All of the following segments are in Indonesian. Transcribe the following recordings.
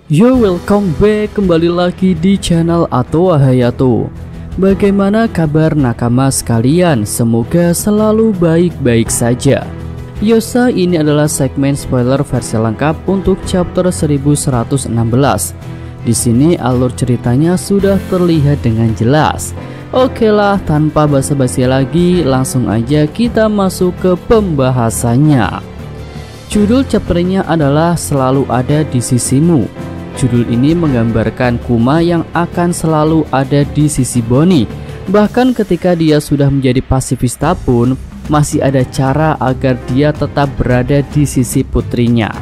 Yo, welcome back, kembali lagi di channel Atowa Hayato. Bagaimana kabar nakama sekalian? Semoga selalu baik-baik saja. Yosa, ini adalah segmen spoiler versi lengkap untuk chapter 1116. Di sini alur ceritanya sudah terlihat dengan jelas. Oke lah, tanpa basa-basi lagi, langsung aja kita masuk ke pembahasannya. Judul chapternya adalah Selalu Ada di Sisimu. Judul ini menggambarkan Kuma yang akan selalu ada di sisi Bonnie. Bahkan ketika dia sudah menjadi pasifista pun, masih ada cara agar dia tetap berada di sisi putrinya.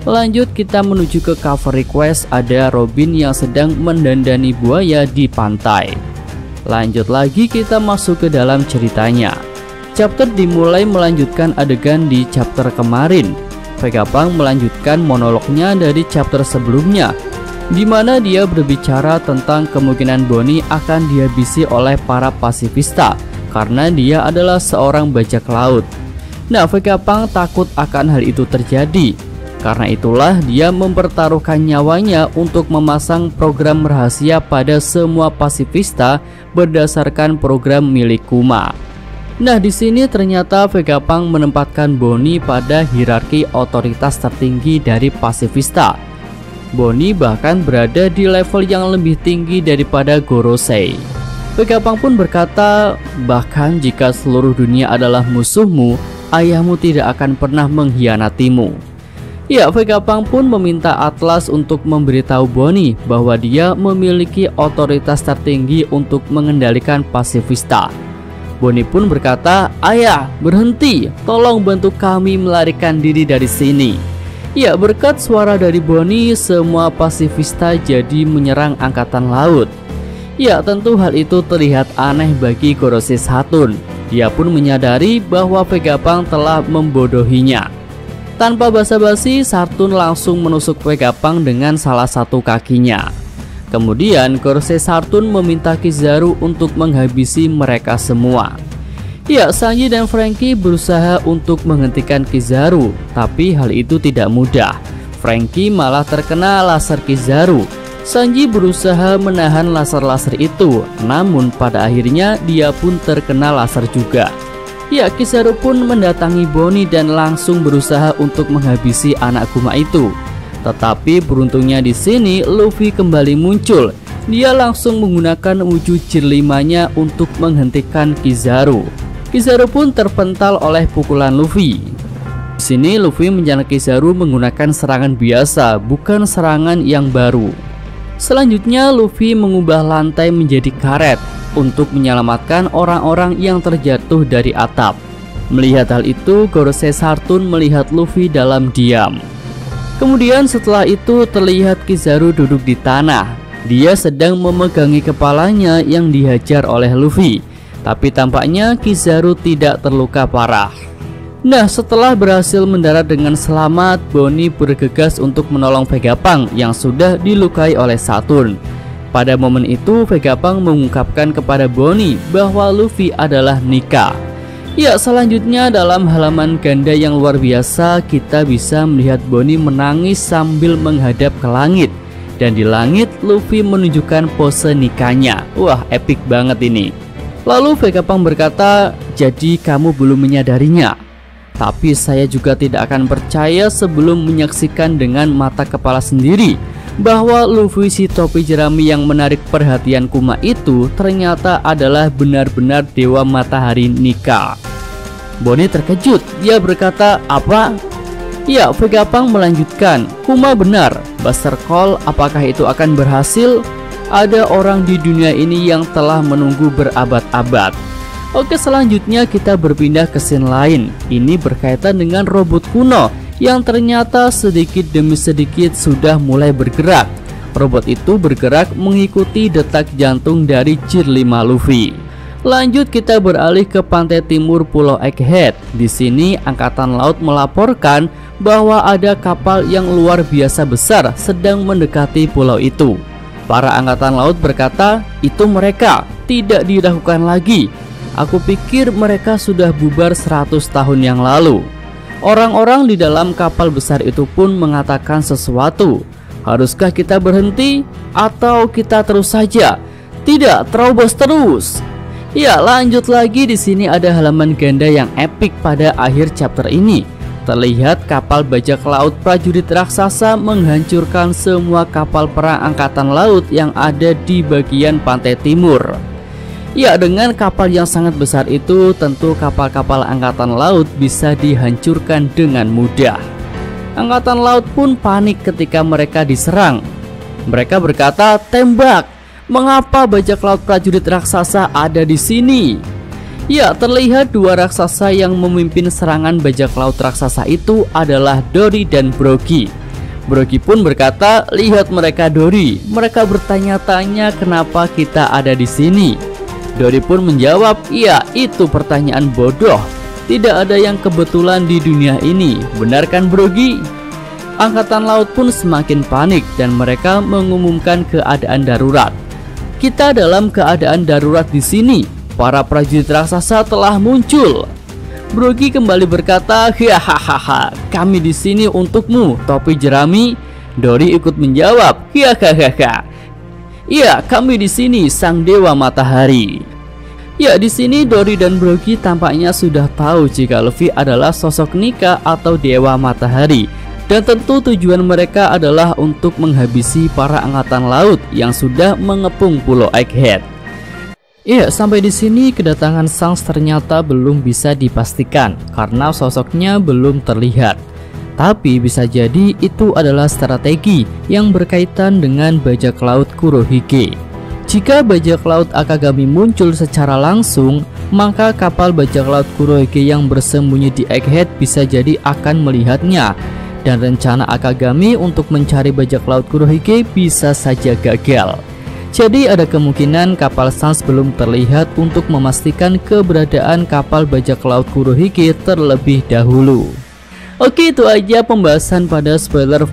Lanjut kita menuju ke cover request, ada Robin yang sedang mendandani buaya di pantai. Lanjut lagi kita masuk ke dalam ceritanya. Chapter dimulai melanjutkan adegan di chapter kemarin. Vegapunk melanjutkan monolognya dari chapter sebelumnya, di mana dia berbicara tentang kemungkinan Bonnie akan dihabisi oleh para pasifista karena dia adalah seorang bajak laut. Nah, Vegapunk takut akan hal itu terjadi. Karena itulah dia mempertaruhkan nyawanya untuk memasang program rahasia pada semua pasifista berdasarkan program milik Kuma. Nah, di sini ternyata Vegapunk menempatkan Bonnie pada hierarki otoritas tertinggi dari pasifista. Bonnie bahkan berada di level yang lebih tinggi daripada Gorosei. Vegapunk pun berkata, bahkan jika seluruh dunia adalah musuhmu, ayahmu tidak akan pernah mengkhianatimu. Ya, Vegapunk pun meminta Atlas untuk memberitahu Bonnie bahwa dia memiliki otoritas tertinggi untuk mengendalikan pasifista. Bonnie pun berkata, "Ayah, berhenti, tolong bantu kami melarikan diri dari sini." Ya, berkat suara dari Bonnie, semua pasifista jadi menyerang angkatan laut. Ya, tentu hal itu terlihat aneh bagi Gorosei Saturn. Dia pun menyadari bahwa Vegapunk telah membodohinya. Tanpa basa-basi, Saturn langsung menusuk Vegapunk dengan salah satu kakinya. Kemudian Gorosei Saturn meminta Kizaru untuk menghabisi mereka semua. Ya, Sanji dan Franky berusaha untuk menghentikan Kizaru, tapi hal itu tidak mudah. Franky malah terkena laser Kizaru. Sanji berusaha menahan laser-laser itu, namun pada akhirnya dia pun terkena laser juga. Ya, Kizaru pun mendatangi Bonnie dan langsung berusaha untuk menghabisi anak Kuma itu. Tetapi beruntungnya di sini Luffy kembali muncul. Dia langsung menggunakan wujud Jir 5-nya untuk menghentikan Kizaru. Kizaru pun terpental oleh pukulan Luffy. Di sini Luffy menjalankan Kizaru menggunakan serangan biasa, bukan serangan yang baru. Selanjutnya Luffy mengubah lantai menjadi karet untuk menyelamatkan orang-orang yang terjatuh dari atap. Melihat hal itu, Gorosei Saturn melihat Luffy dalam diam. Kemudian setelah itu terlihat Kizaru duduk di tanah. Dia sedang memegangi kepalanya yang dihajar oleh Luffy. Tapi tampaknya Kizaru tidak terluka parah. Nah, setelah berhasil mendarat dengan selamat, Bonnie bergegas untuk menolong Vegapunk yang sudah dilukai oleh Saturn. Pada momen itu Vegapunk mengungkapkan kepada Bonnie bahwa Luffy adalah Nika. Ya, selanjutnya dalam halaman ganda yang luar biasa, kita bisa melihat Bonnie menangis sambil menghadap ke langit. Dan di langit Luffy menunjukkan pose nikahnya. Wah, epic banget ini. Lalu Vegapunk berkata, "Jadi kamu belum menyadarinya? Tapi saya juga tidak akan percaya sebelum menyaksikan dengan mata kepala sendiri bahwa Luffy si topi jerami yang menarik perhatian Kuma itu ternyata adalah benar-benar dewa matahari Nika." Bonnie terkejut. Dia berkata, "Apa?" Ya, Vegapunk melanjutkan, "Kuma benar. Buster Call, apakah itu akan berhasil? Ada orang di dunia ini yang telah menunggu berabad-abad." Oke, selanjutnya kita berpindah ke scene lain. Ini berkaitan dengan robot kuno yang ternyata sedikit demi sedikit sudah mulai bergerak. Robot itu bergerak mengikuti detak jantung dari Jir 5 Luffy. Lanjut kita beralih ke pantai timur Pulau Egghead. Di sini angkatan laut melaporkan bahwa ada kapal yang luar biasa besar sedang mendekati pulau itu. Para angkatan laut berkata, "Itu mereka, tidak diragukan lagi. Aku pikir mereka sudah bubar 100 tahun yang lalu." Orang-orang di dalam kapal besar itu pun mengatakan sesuatu. Haruskah kita berhenti atau kita terus saja? Tidak, terobos terus. Ya, lanjut lagi. Di sini ada halaman ganda yang epik pada akhir chapter ini. Terlihat kapal bajak laut prajurit raksasa menghancurkan semua kapal perang angkatan laut yang ada di bagian pantai timur. Ya, dengan kapal yang sangat besar itu, tentu kapal-kapal angkatan laut bisa dihancurkan dengan mudah. Angkatan laut pun panik ketika mereka diserang. Mereka berkata, "Tembak! Mengapa bajak laut prajurit raksasa ada di sini?" Ya, terlihat dua raksasa yang memimpin serangan bajak laut raksasa itu adalah Dory dan Brogy. Brogy pun berkata, "Lihat mereka, Dory. Mereka bertanya-tanya kenapa kita ada di sini." Dory pun menjawab, "Ya, itu pertanyaan bodoh. Tidak ada yang kebetulan di dunia ini. Benar kan, Brogy?" Angkatan laut pun semakin panik dan mereka mengumumkan keadaan darurat. "Kita dalam keadaan darurat di sini. Para prajurit raksasa telah muncul." Brogy kembali berkata, "Hahaha, kami di sini untukmu, topi jerami." Dory ikut menjawab, "Hahaha. Iya, kami di sini, sang dewa matahari." Ya, di sini Dory dan Brogy tampaknya sudah tahu jika Luffy adalah sosok Nika atau dewa matahari, dan tentu tujuan mereka adalah untuk menghabisi para angkatan laut yang sudah mengepung Pulau Egghead. Ya, sampai di sini kedatangan Shanks ternyata belum bisa dipastikan karena sosoknya belum terlihat. Tapi bisa jadi itu adalah strategi yang berkaitan dengan bajak laut Kurohige. Jika bajak laut Akagami muncul secara langsung, maka kapal bajak laut Kurohige yang bersembunyi di Egghead bisa jadi akan melihatnya, dan rencana Akagami untuk mencari bajak laut Kurohige bisa saja gagal. Jadi ada kemungkinan kapal Shanks belum terlihat untuk memastikan keberadaan kapal bajak laut Kurohige terlebih dahulu. Oke, itu aja pembahasan pada spoiler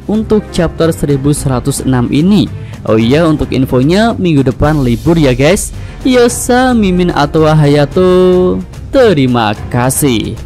untuk chapter 1106 ini. Oh iya, untuk infonya minggu depan libur ya guys. Yosa, Mimin atau Hayato. Terima kasih.